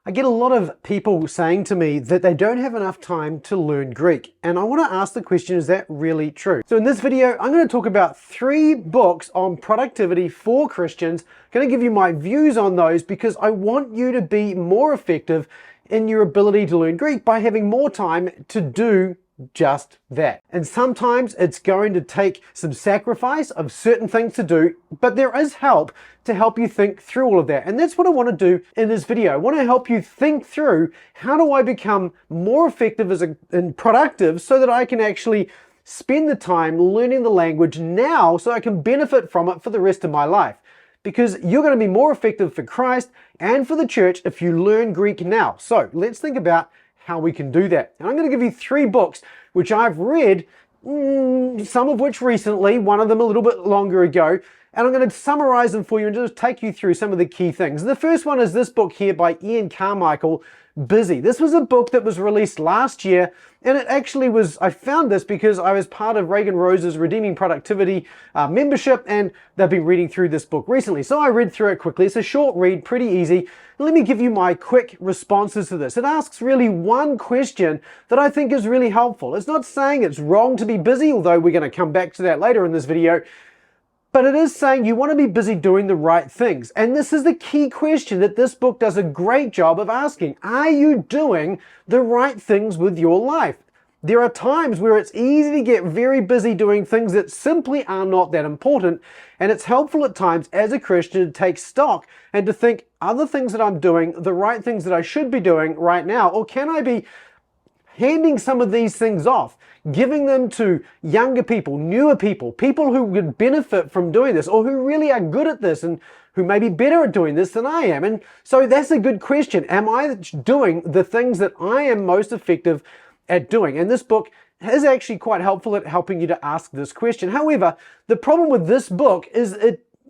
I get a lot of people saying to me that they don't have enough time to learn Greek. And I want to ask the question, is that really true? So in this video, I'm going to talk about 3 books on productivity for Christians. I'm going to give you my views on those because I want you to be more effective in your ability to learn Greek by having more time to do just that. And sometimes it's going to take some sacrifice of certain things to do, but there is help to help you think through all of that. And that's what I want to do in this video. I want to help you think through, how do I become more effective and productive so that I can actually spend the time learning the language now so I can benefit from it for the rest of my life. Because you're going to be more effective for Christ and for the church if you learn Greek now. So let's think about how we can do that. And I'm going to give you 3 books which I've read, some of which recently, one of them a little bit longer ago, and I'm going to summarize them for you and just take you through some of the key things. The first one is this book here by Carmichael, Busy. This was a book that was released last year, and it actually was, I found this because I was part of Reagan Rose's Redeeming Productivity membership, and they've been reading through this book recently. So I read through it quickly. It's a short read, pretty easy. Let me give you my quick responses to this. It asks really one question that I think is really helpful. It's not saying it's wrong to be busy, although we're going to come back to that later in this video. But it is saying you want to be busy doing the right things. And this is the key question that this book does a great job of asking. Are you doing the right things with your life? There are times where it's easy to get very busy doing things that simply are not that important. And it's helpful at times as a Christian to take stock and to think, are the things that I'm doing the right things that I should be doing right now? Or can I be handing some of these things off, giving them to younger people, newer people, people who would benefit from doing this, or who really are good at this and who may be better at doing this than I am? And so that's a good question. Am I doing the things that I am most effective at doing? And this book is actually quite helpful at helping you to ask this question. However, the problem with this book is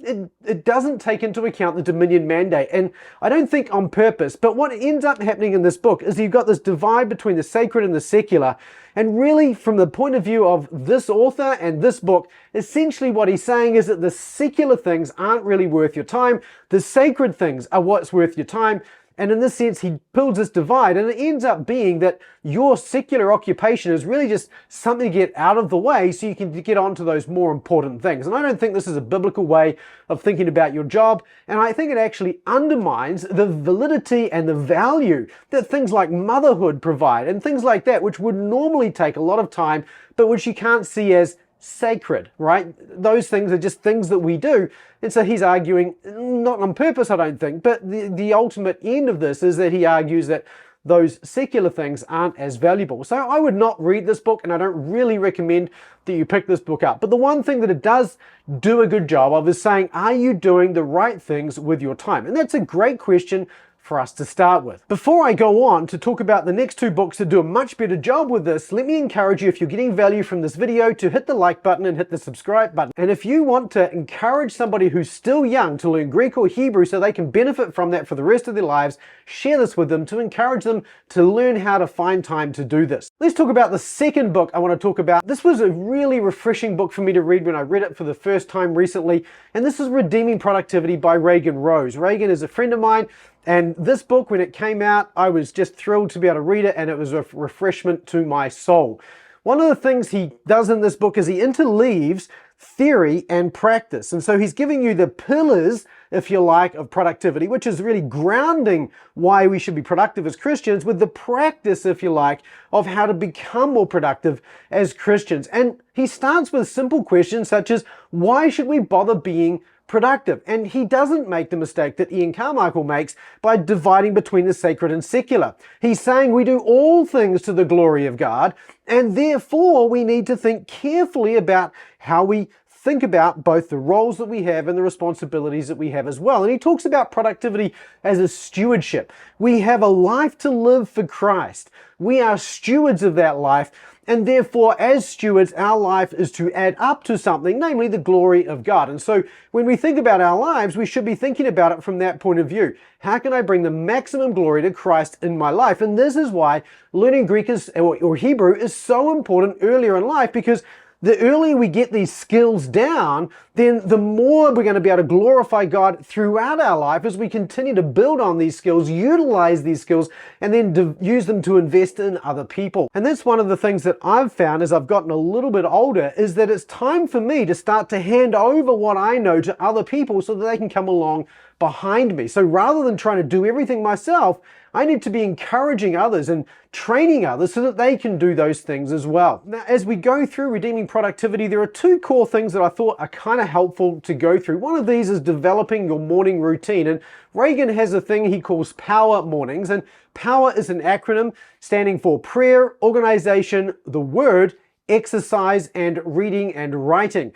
it doesn't take into account the Dominion mandate, and I don't think on purpose, but what ends up happening in this book is you've got this divide between the sacred and the secular. And really, from the point of view of this author and this book, essentially what he's saying is that the secular things aren't really worth your time. The sacred things are what's worth your time. And in this sense, he builds this divide, and it ends up being that your secular occupation is really just something to get out of the way so you can get on to those more important things. And I don't think this is a biblical way of thinking about your job, and I think it actually undermines the validity and the value that things like motherhood provide and things like that, which would normally take a lot of time, but which you can't see as sacred, right? Those things are just things that we do. And so he's arguing, not on purpose, I don't think, but the ultimate end of this is that he argues that those secular things aren't as valuable. So I would not read this book, and I don't really recommend that you pick this book up. But the one thing that it does do a good job of is saying, are you doing the right things with your time? And that's a great question for us to start with. Before I go on to talk about the next 2 books that do a much better job with this, let me encourage you, if you're getting value from this video, to hit the like button and hit the subscribe button. And if you want to encourage somebody who's still young to learn Greek or Hebrew so they can benefit from that for the rest of their lives, share this with them to encourage them to learn how to find time to do this. Let's talk about the second book I want to talk about. This was a really refreshing book for me to read when I read it for the first time recently, and this is Redeeming Productivity by Reagan Rose. Reagan is a friend of mine, and this book, when it came out, I was just thrilled to be able to read it, and it was a refreshment to my soul. One of the things he does in this book is he interleaves theory and practice. And so he's giving you the pillars, if you like, of productivity, which is really grounding why we should be productive as Christians, with the practice, if you like, of how to become more productive as Christians. And he starts with simple questions such as, why should we bother being productive? And he doesn't make the mistake that Carmichael makes by dividing between the sacred and secular. He's saying we do all things to the glory of God, and therefore we need to think carefully about how we think about both the roles that we have and the responsibilities that we have as well. And he talks about productivity as a stewardship. We have a life to live for Christ. We are stewards of that life, and therefore, as stewards, our life is to add up to something, namely the glory of God. And so when we think about our lives, we should be thinking about it from that point of view. How can I bring the maximum glory to Christ in my life? And this is why learning Greek or Hebrew is so important earlier in life, because the earlier we get these skills down, then the more we're going to be able to glorify God throughout our life as we continue to build on these skills, utilize these skills, and then use them to invest in other people. And that's one of the things that I've found as I've gotten a little bit older, is that it's time for me to start to hand over what I know to other people so that they can come along behind me. So rather than trying to do everything myself, I need to be encouraging others and training others so that they can do those things as well. Now, as we go through redeeming productivity, there are two core things that I thought are kind of helpful to go through. One of these is developing your morning routine. And Reagan has a thing he calls Power Mornings. And POWER is an acronym standing for prayer, organization, the word, exercise, and reading and writing.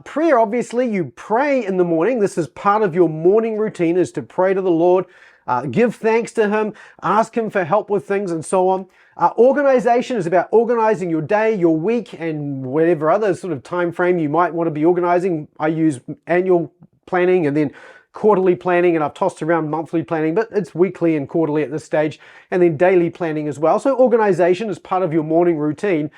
Prayer, obviously, you pray in the morning. This is part of your morning routine, is to pray to the Lord. Give thanks to Him, ask Him for help with things, and so on. Organization is about organizing your day, your week, and whatever other sort of time frame you might want to be organizing. I use annual planning and then quarterly planning, and I've tossed around monthly planning, but it's weekly and quarterly at this stage, and then daily planning as well. So organization is part of your morning routine.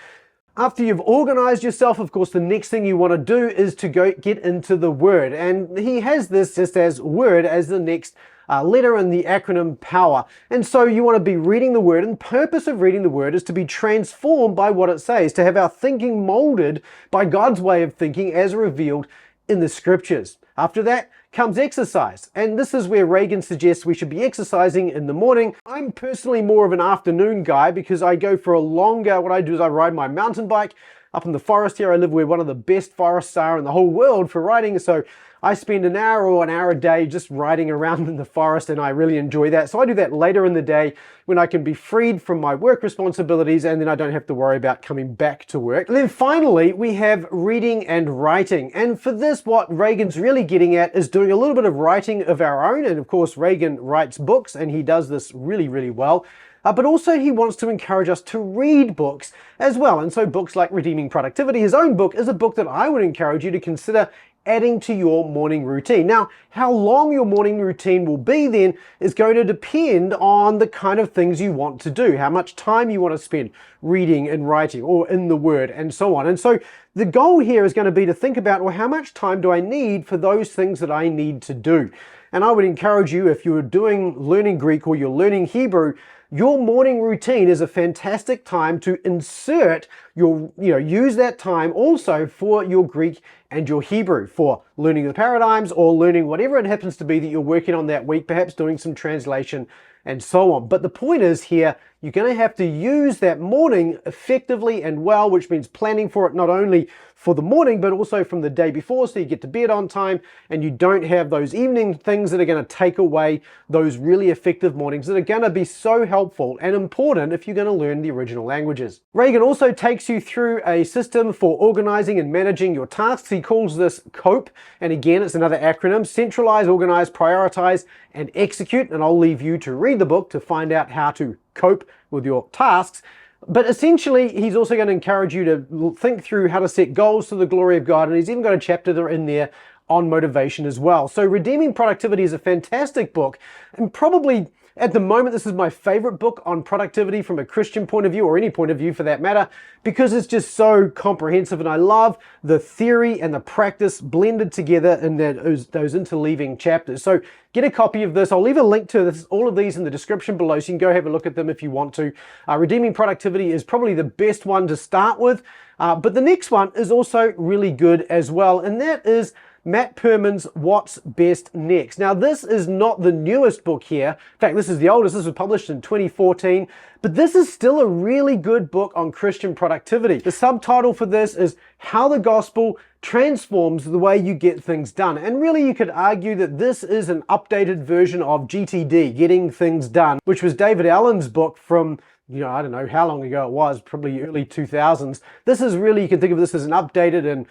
After you've organized yourself, of course, the next thing you want to do is to go get into the Word. And he has this just as Word as the next letter in the acronym POWER. And so you want to be reading the Word, and the purpose of reading the Word is to be transformed by what it says, to have our thinking molded by God's way of thinking as revealed in the Scriptures. After that comes exercise, and this is where Reagan suggests we should be exercising in the morning. I'm personally more of an afternoon guy because I go for a longer, what I do is I ride my mountain bike up in the forest here. I live where one of the best forests are in the whole world for riding, so I spend an hour or an hour a day just riding around in the forest, and I really enjoy that. So I do that later in the day when I can be freed from my work responsibilities, and then I don't have to worry about coming back to work. And then finally, we have reading and writing. And for this, what Reagan's really getting at is doing a little bit of writing of our own. And of course, Reagan writes books, and he does this really, really well. But also he wants to encourage us to read books as well. And so books like Redeeming Productivity, his own book, is a book that I would encourage you to consider adding to your morning routine. Now, how long your morning routine will be then is going to depend on the kind of things you want to do, how much time you want to spend reading and writing or in the Word and so on. And so the goal here is going to be to think about, well, how much time do I need for those things that I need to do? And I would encourage you, if you're learning Greek or you're learning Hebrew, your morning routine is a fantastic time to insert use that time also for your Greek and your Hebrew, for learning the paradigms or learning whatever it happens to be that you're working on that week, perhaps doing some translation and so on. But the point is here, you're going to have to use that morning effectively and well, which means planning for it not only for the morning, but also from the day before, so you get to bed on time and you don't have those evening things that are going to take away those really effective mornings that are going to be so helpful and important if you're going to learn the original languages. Reagan also takes you through a system for organizing and managing your tasks. He calls this COPE, and again, it's another acronym: centralize, organize, prioritize, and execute. And I'll leave you to read the book to find out how to cope with your tasks. But essentially, he's also going to encourage you to think through how to set goals to the glory of God. And he's even got a chapter in there on motivation as well. So Redeeming Productivity is a fantastic book, and probably at the moment, this is my favorite book on productivity from a Christian point of view, or any point of view for that matter, because it's just so comprehensive, and I love the theory and the practice blended together in those interleaving chapters. So get a copy of this. I'll leave a link to all of these in the description below, so you can go have a look at them if you want to. Redeeming Productivity is probably the best one to start with, but the next one is also really good as well, and that is Matt Perman's What's Best Next. Now, this is not the newest book here. In fact, this is the oldest. This was published in 2014, but this is still a really good book on Christian productivity. The subtitle for this is How the Gospel Transforms the Way You Get Things Done. And really, you could argue that this is an updated version of GTD, Getting Things Done, which was David Allen's book from, I don't know how long ago it was, probably early 2000s. This is really, you can think of this as an updated and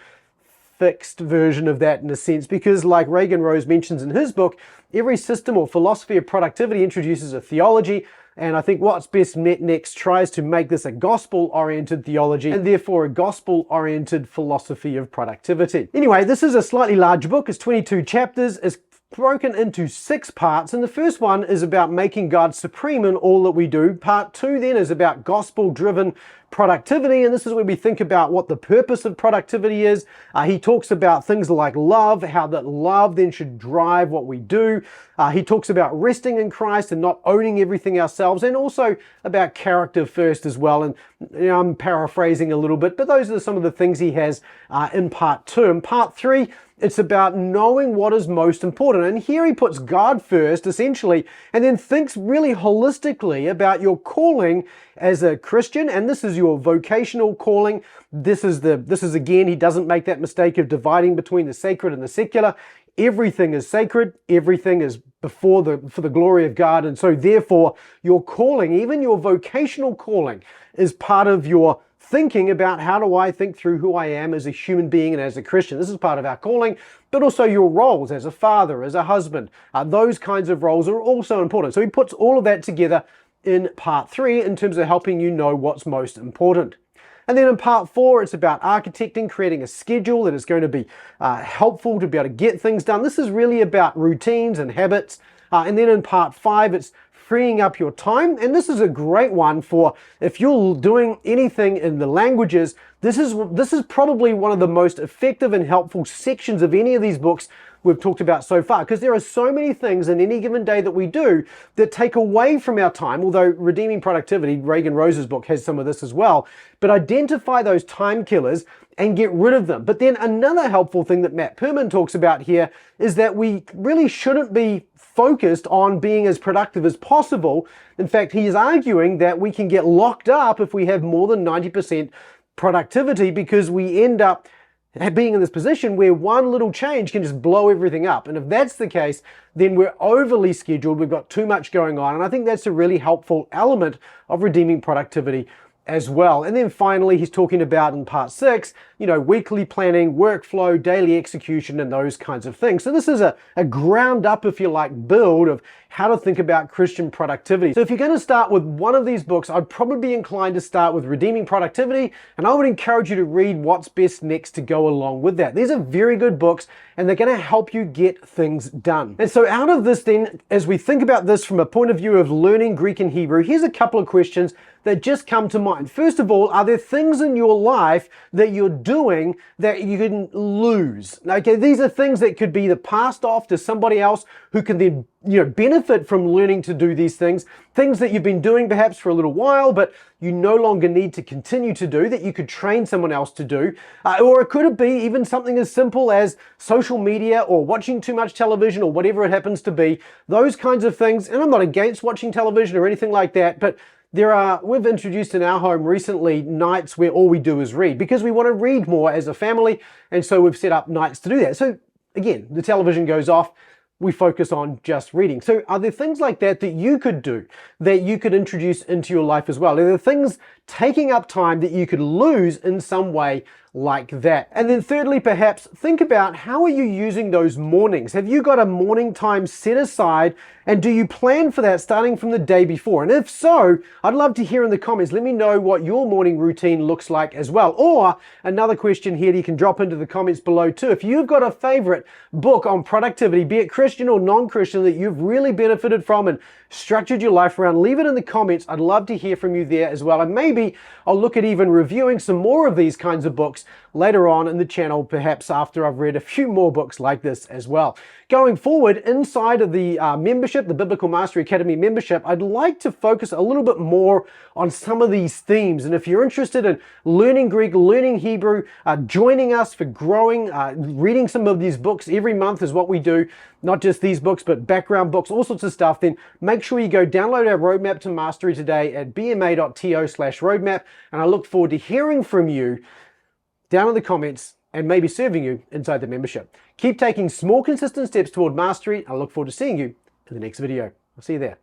fixed version of that in a sense, because like Reagan Rose mentions in his book, every system or philosophy of productivity introduces a theology, and I think What's Best Next tries to make this a gospel-oriented theology and therefore a gospel-oriented philosophy of productivity. Anyway, this is a slightly large book. It's 22 chapters. It's broken into 6 parts, and the first one is about making God supreme in all that we do. Part 2 then is about gospel-driven productivity, and this is where we think about what the purpose of productivity is. He talks about things like love, how that love then should drive what we do. He talks about resting in Christ and not owning everything ourselves, and also about character first as well. And I'm paraphrasing a little bit, but those are some of the things he has in part 2. In part 3, it's about knowing what is most important. And here he puts God first, essentially, and then thinks really holistically about your calling as a Christian. And this is your vocational calling. This is again, he doesn't make that mistake of dividing between the sacred and the secular. Everything is sacred. Everything is for the glory of God. And so therefore, your calling, even your vocational calling, is part of your thinking about how do I think through who I am as a human being and as a Christian. This is part of our calling, but also your roles as a father, as a husband. Those kinds of roles are also important. So he puts all of that together in part 3 in terms of helping you know what's most important. And then in part 4, it's about architecting, creating a schedule that is going to be helpful to be able to get things done. This is really about routines and habits. And then in part 5, it's freeing up your time. And this is a great one for if you're doing anything in the languages. This is probably one of the most effective and helpful sections of any of these books we've talked about so far, because there are so many things in any given day that we do that take away from our time, although Redeeming Productivity, Reagan Rose's book, has some of this as well. But identify those time killers and get rid of them. But then another helpful thing that Matt Perman talks about here is that we really shouldn't be focused on being as productive as possible. In fact, he is arguing that we can get locked up if we have more than 90% productivity, because we end up being in this position where one little change can just blow everything up. And if that's the case, then we're overly scheduled, we've got too much going on. And I think that's a really helpful element of redeeming productivity as well. And then finally, he's talking about in part 6, weekly planning, workflow, daily execution, and those kinds of things. So this is a ground up, if you like, build of how to think about Christian productivity. So if you're going to start with one of these books, I'd probably be inclined to start with Redeeming Productivity, and I would encourage you to read What's Best Next to go along with that. These are very good books, and they're going to help you get things done. And so out of this then, as we think about this from a point of view of learning Greek and Hebrew, here's a couple of questions that just come to mind. First of all, are there things in your life that you're doing that you can lose? Okay, these are things that could be passed off to somebody else who can then benefit from learning to do these things that you've been doing perhaps for a little while, but you no longer need to continue to do, that you could train someone else to do. Or it could be even something as simple as social media or watching too much television or whatever it happens to be. Those kinds of things, and I'm not against watching television or anything like that, but we've introduced in our home recently nights where all we do is read, because we want to read more as a family, and so we've set up nights to do that. So again, the television goes off, we focus on just reading. So are there things like that that you could do, that you could introduce into your life as well? Are there things taking up time that you could lose in some way like that? And then thirdly, perhaps think about, how are you using those mornings? Have you got a morning time set aside, and do you plan for that starting from the day before? And if so, I'd love to hear in the comments. Let me know what your morning routine looks like as well. Or another question here that you can drop into the comments below too. If you've got a favorite book on productivity, be it Christian or non-Christian, that you've really benefited from and structured your life around, leave it in the comments. I'd love to hear from you there as well. And maybe I'll look at even reviewing some more of these kinds of books later on in the channel, perhaps after I've read a few more books like this as well. Going forward, inside of the membership, the Biblical Mastery Academy membership, I'd like to focus a little bit more on some of these themes. And if you're interested in learning Greek, learning Hebrew, joining us for growing, reading some of these books every month is what we do, not just these books, but background books, all sorts of stuff, then make sure you go download our Roadmap to Mastery today at bma.to/roadmap. And I look forward to hearing from you down in the comments and maybe serving you inside the membership. Keep taking small, consistent steps toward mastery. I look forward to seeing you in the next video. I'll see you there.